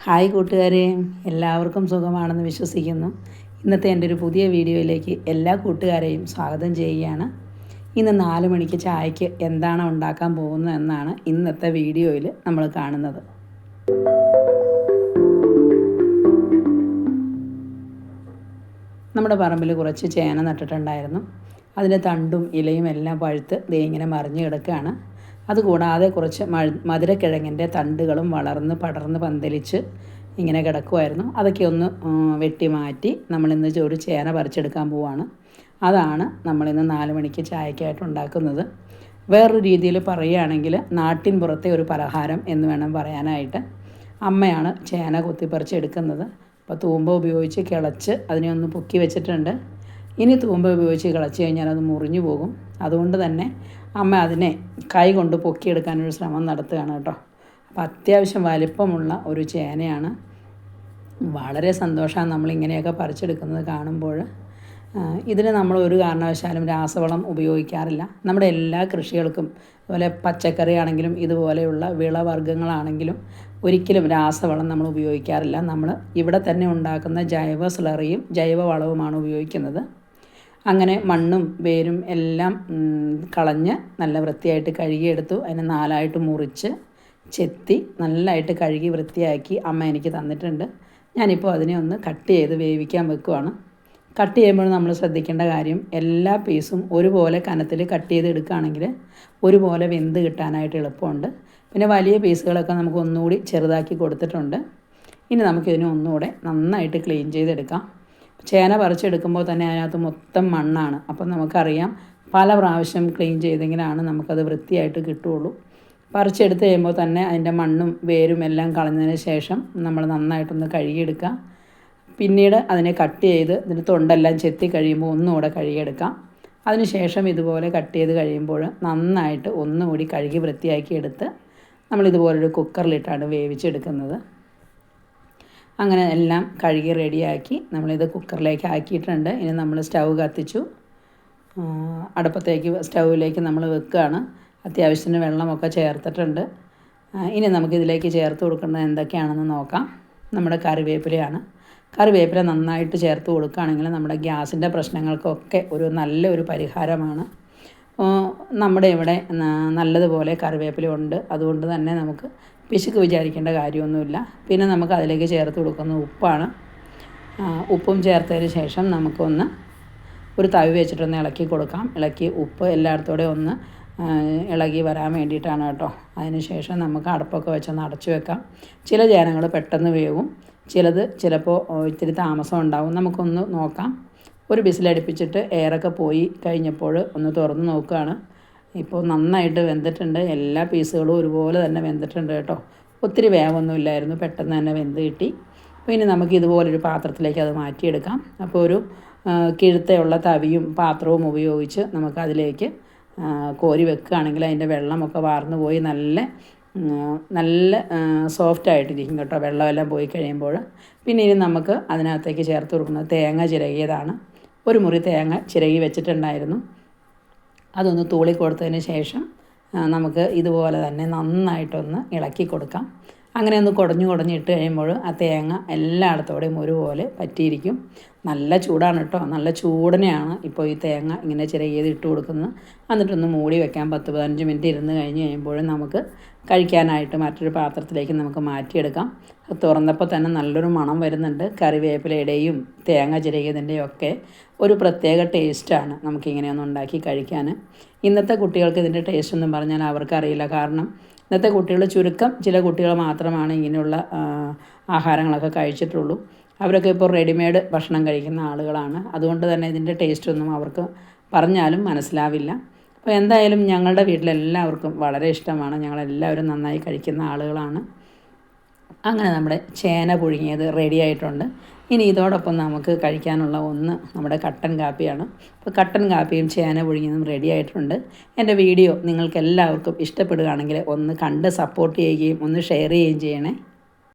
Hi കൂട്ടുകാരെ, എല്ലാവർക്കും സുഖമാണെന്ന് വിശ്വസിക്കുന്നു. ഇന്നത്തെ എൻ്റെ ഒരു പുതിയ വീഡിയോയിലേക്ക് എല്ലാ കൂട്ടുകാരെയും സ്വാഗതം ചെയ്യുകയാണ്. ഇന്ന് 4 മണിക്ക് ചായക്ക് എന്താണ് ഉണ്ടാക്കാൻ പോകുന്നത് എന്നാണ് ഇന്നത്തെ വീഡിയോയിൽ നമ്മൾ കാണുന്നത്. നമ്മുടെ പറമ്പിൽ കുറച്ച് ചേന നട്ടിട്ടുണ്ടായിരുന്നു. അതിൻ്റെ തണ്ടും ഇലയും എല്ലാം പഴുത്ത് ദേ ഇങ്ങനെ മറിഞ്ഞ് കിടക്കുകയാണ്. അതുകൂടാതെ കുറച്ച് മധുരക്കിഴങ്ങിൻ്റെ തണ്ടുകളും വളർന്ന് പടർന്ന് പന്തലിച്ച് ഇങ്ങനെ കിടക്കുമായിരുന്നു. അതൊക്കെ ഒന്ന് വെട്ടി മാറ്റി നമ്മളിന്ന് ഒരു ചേന പറിച്ചെടുക്കാൻ പോവുകയാണ്. അതാണ് നമ്മളിന്ന് 4 മണിക്ക് ചായക്കായിട്ട് ഉണ്ടാക്കുന്നത്. വേറൊരു രീതിയിൽ പറയുകയാണെങ്കിൽ നാട്ടിൻ പുറത്തെ ഒരു പലഹാരം എന്ന് വേണം പറയാനായിട്ട്. അമ്മയാണ് ചേന കൊത്തിപ്പറിച്ചെടുക്കുന്നത്. അപ്പോൾ തൂമ്പ ഉപയോഗിച്ച് കിളച്ച് അതിനെ ഒന്ന് പൊക്കി വെച്ചിട്ടുണ്ട്. ഇനി തൂമ്പ ഉപയോഗിച്ച് കിളച്ച് കഴിഞ്ഞാൽ അത് മുറിഞ്ഞു പോകും. അതുകൊണ്ട് തന്നെ അമ്മ അതിനെ കൈ കൊണ്ട് പൊക്കിയെടുക്കാനൊരു ശ്രമം നടത്തുകയാണ് കേട്ടോ. അപ്പോൾ അത്യാവശ്യം വലിപ്പമുള്ള ഒരു ചേനയാണ്. വളരെ സന്തോഷമാണ് നമ്മളിങ്ങനെയൊക്കെ പറിച്ചെടുക്കുന്നത് കാണുമ്പോൾ. ഇതിന് നമ്മൾ ഒരു കാരണവശാലും രാസവളം ഉപയോഗിക്കാറില്ല. നമ്മുടെ എല്ലാ കൃഷികൾക്കും അതുപോലെ പച്ചക്കറി ആണെങ്കിലും ഇതുപോലെയുള്ള വിളവർഗ്ഗങ്ങളാണെങ്കിലും ഒരിക്കലും രാസവളം നമ്മൾ ഉപയോഗിക്കാറില്ല. നമ്മൾ ഇവിടെ തന്നെ ഉണ്ടാക്കുന്ന ജൈവ സ്ലറിയും ജൈവവളവുമാണ് ഉപയോഗിക്കുന്നത്. അങ്ങനെ മണ്ണും വേരും എല്ലാം കളഞ്ഞ് നല്ല വൃത്തിയായിട്ട് കഴുകിയെടുത്തു. അതിനെ 4ആയിട്ട് മുറിച്ച് ചെത്തി നല്ലതായിട്ട് കഴുകി വൃത്തിയാക്കി അമ്മ എനിക്ക് തന്നിട്ടുണ്ട്. ഞാനിപ്പോൾ അതിനെ ഒന്ന് കട്ട് ചെയ്ത് വേവിക്കാൻ വെക്കുവാണ്. കട്ട് ചെയ്യുമ്പോൾ നമ്മൾ ശ്രദ്ധിക്കേണ്ട കാര്യം എല്ലാ പീസും ഒരുപോലെ കനത്തിൽ കട്ട് ചെയ്ത് എടുക്കുകയാണെങ്കിൽ ഒരുപോലെ വെന്ത് കിട്ടാനായിട്ട് എളുപ്പമുണ്ട്. പിന്നെ വലിയ പീസുകളൊക്കെ നമുക്ക് ഒന്നുകൂടി ചെറുതാക്കി കൊടുത്തിട്ടുണ്ട്. ഇനി നമുക്കിതിനെ ഒന്നുകൂടെ നന്നായിട്ട് ക്ലീൻ ചെയ്തെടുക്കാം. ചേന പറിച്ചെടുക്കുമ്പോൾ തന്നെ അതിനകത്ത് മൊത്തം മണ്ണാണ്. അപ്പം നമുക്കറിയാം പല പ്രാവശ്യം ക്ലീൻ ചെയ്തെങ്കിലാണ് നമുക്കത് വൃത്തിയായിട്ട് കിട്ടുകയുള്ളൂ. പറിച്ചെടുത്ത് കഴിയുമ്പോൾ തന്നെ അതിൻ്റെ മണ്ണും വേരും എല്ലാം കളഞ്ഞതിന് ശേഷം നമ്മൾ നന്നായിട്ടൊന്ന് കഴുകിയെടുക്കുക. പിന്നീട് അതിനെ കട്ട് ചെയ്ത് ഇതിൻ്റെ തൊണ്ടെല്ലാം ചെത്തി കഴിയുമ്പോൾ ഒന്നുകൂടെ കഴുകിയെടുക്കാം. അതിനുശേഷം ഇതുപോലെ കട്ട് ചെയ്ത് കഴിയുമ്പോൾ നന്നായിട്ട് ഒന്നുകൂടി കഴുകി വൃത്തിയാക്കി എടുത്ത് നമ്മളിതുപോലൊരു കുക്കറിലിട്ടാണ് വേവിച്ചെടുക്കുന്നത്. അങ്ങനെ എല്ലാം കഴുകി റെഡിയാക്കി നമ്മളിത് കുക്കറിലേക്ക് ആക്കിയിട്ടുണ്ട്. ഇനി നമ്മൾ സ്റ്റൗ കത്തിച്ചു. സ്റ്റൗവിലേക്ക് നമ്മൾ വെക്കുകയാണ്. അത്യാവശ്യത്തിന് വെള്ളമൊക്കെ ചേർത്തിട്ടുണ്ട്. ഇനി നമുക്കിതിലേക്ക് ചേർത്ത് കൊടുക്കേണ്ടത് എന്തൊക്കെയാണെന്ന് നോക്കാം. നമ്മുടെ കറിവേപ്പിലയാണ്. കറിവേപ്പില നന്നായിട്ട് ചേർത്ത് കൊടുക്കുകയാണെങ്കിൽ നമ്മുടെ ഗ്യാസിൻ്റെ പ്രശ്നങ്ങൾക്കൊക്കെ നല്ലൊരു പരിഹാരമാണ്. നമ്മുടെ ഇവിടെ നല്ലതുപോലെ കറിവേപ്പില ഉണ്ട്. അതുകൊണ്ട് തന്നെ നമുക്ക് പിശുക്ക് വിചാരിക്കേണ്ട കാര്യമൊന്നുമില്ല. പിന്നെ നമുക്ക് അതിലേക്ക് ചേർത്ത് കൊടുക്കുന്ന ഉപ്പാണ്. ഉപ്പും ചേർത്തതിന് ശേഷം നമുക്കൊന്ന് ഒരു തവി വെച്ചിട്ടൊന്ന് ഇളക്കി കൊടുക്കാം. ഉപ്പ് എല്ലായിടത്തോടെ ഒന്ന് ഇളകി വരാൻ വേണ്ടിയിട്ടാണ് കേട്ടോ. അതിന് ശേഷം നമുക്ക് അടുപ്പൊക്കെ വെച്ചൊന്ന് അടച്ചു വെക്കാം. ചില ചേനകൾ പെട്ടെന്ന് വേവും, ചിലപ്പോൾ ഇത്തിരി താമസം ഉണ്ടാവും. നമുക്കൊന്ന് നോക്കാം. ഒരു വിസിലടുപ്പിച്ചിട്ട് എയറൊക്കെ പോയി കഴിഞ്ഞപ്പോൾ ഒന്ന് തുറന്ന് നോക്കുകയാണ്. ഇപ്പോൾ നന്നായിട്ട് വെന്തിട്ടുണ്ട്. എല്ലാ പീസുകളും ഒരുപോലെ തന്നെ വെന്തിട്ടുണ്ട് കേട്ടോ. ഒത്തിരി വേവൊന്നുമില്ലായിരുന്നു, പെട്ടെന്ന് തന്നെ വെന്ത് കിട്ടി. അപ്പോൾ ഇനി നമുക്ക് ഇതുപോലൊരു പാത്രത്തിലേക്ക് അത് മാറ്റിയെടുക്കാം. അപ്പോൾ ഒരു കിഴുത്തയുള്ള തവിയും പാത്രവും ഉപയോഗിച്ച് നമുക്കതിലേക്ക് കോരി വെക്കുകയാണെങ്കിൽ അതിൻ്റെ വെള്ളമൊക്കെ വാർന്നു പോയി നല്ല സോഫ്റ്റായിട്ടിരിക്കും കേട്ടോ, വെള്ളമെല്ലാം പോയി കഴിയുമ്പോൾ. പിന്നെ ഇനി നമുക്ക് അതിനകത്തേക്ക് ചേർത്ത് കൊടുക്കുന്നത് തേങ്ങ ചിരകിയതാണ്. ഒരു മുറി തേങ്ങ ചിരകി വെച്ചിട്ടുണ്ടായിരുന്നു. അതൊന്ന് തൂളി കൊടുത്തതിന് ശേഷം നമുക്ക് ഇതുപോലെ തന്നെ നന്നായിട്ടൊന്ന് ഇളക്കി കൊടുക്കാം. അങ്ങനെ ഒന്ന് കുടഞ്ഞിട്ട് കഴിയുമ്പോൾ ആ തേങ്ങ എല്ലായിടത്തോടെയും ഒരുപോലെ പറ്റിയിരിക്കും. നല്ല ചൂടാണ് കേട്ടോ, നല്ല ചൂടനെയാണ് ഇപ്പോൾ ഈ തേങ്ങ ഇങ്ങനെ ചിരകിയത് ഇട്ട് കൊടുക്കുന്നത്. എന്നിട്ടൊന്ന് മൂടി വെക്കാം. 10-15 മിനിറ്റ് ഇരുന്ന് കഴിഞ്ഞ് കഴിയുമ്പോൾ നമുക്ക് കഴിക്കാനായിട്ട് മറ്റൊരു പാത്രത്തിലേക്ക് നമുക്ക് മാറ്റിയെടുക്കാം. തുറന്നപ്പോൾ തന്നെ നല്ലൊരു മണം വരുന്നുണ്ട്. കറിവേപ്പിലയുടെയും തേങ്ങ ചിരകിയതിൻ്റെയും ഒക്കെ ഒരു പ്രത്യേക ടേസ്റ്റാണ് നമുക്കിങ്ങനെയൊന്നും ഉണ്ടാക്കി കഴിക്കാൻ. ഇന്നത്തെ കുട്ടികൾക്ക് ഇതിൻ്റെ ടേസ്റ്റ് ഒന്നും പറഞ്ഞാൽ അവർക്കറിയില്ല. കാരണം ഇന്നത്തെ കുട്ടികൾ ചുരുക്കം ചില കുട്ടികൾ മാത്രമാണ് ഇങ്ങനെയുള്ള ആഹാരങ്ങളൊക്കെ കഴിച്ചിട്ടുള്ളൂ. അവരൊക്കെ ഇപ്പോൾ റെഡിമെയ്ഡ് ഭക്ഷണം കഴിക്കുന്ന ആളുകളാണ്. അതുകൊണ്ട് തന്നെ ഇതിൻ്റെ ടേസ്റ്റൊന്നും അവർക്ക് പറഞ്ഞാലും മനസ്സിലാവില്ല. അപ്പോൾ എന്തായാലും ഞങ്ങളുടെ വീട്ടിലെല്ലാവർക്കും വളരെ ഇഷ്ടമാണ്. ഞങ്ങളെല്ലാവരും നന്നായി കഴിക്കുന്ന ആളുകളാണ്. അങ്ങനെ നമ്മുടെ ചേന പുഴുങ്ങിയത് റെഡി ആയിട്ടുണ്ട്. ഇനി ഇതോടൊപ്പം നമുക്ക് കഴിക്കാനുള്ള നമ്മുടെ കട്ടൻ കാപ്പിയാണ്. അപ്പോൾ കട്ടൻ കാപ്പിയും ചേന പുഴുങ്ങിയതും റെഡി ആയിട്ടുണ്ട്. എൻ്റെ വീഡിയോ നിങ്ങൾക്ക് എല്ലാവർക്കും ഇഷ്ടപ്പെടുകയാണെങ്കിൽ ഒന്ന് കണ്ട് സപ്പോർട്ട് ചെയ്യുകയും ഒന്ന് ഷെയർ ചെയ്യുകയും ചെയ്യണേ.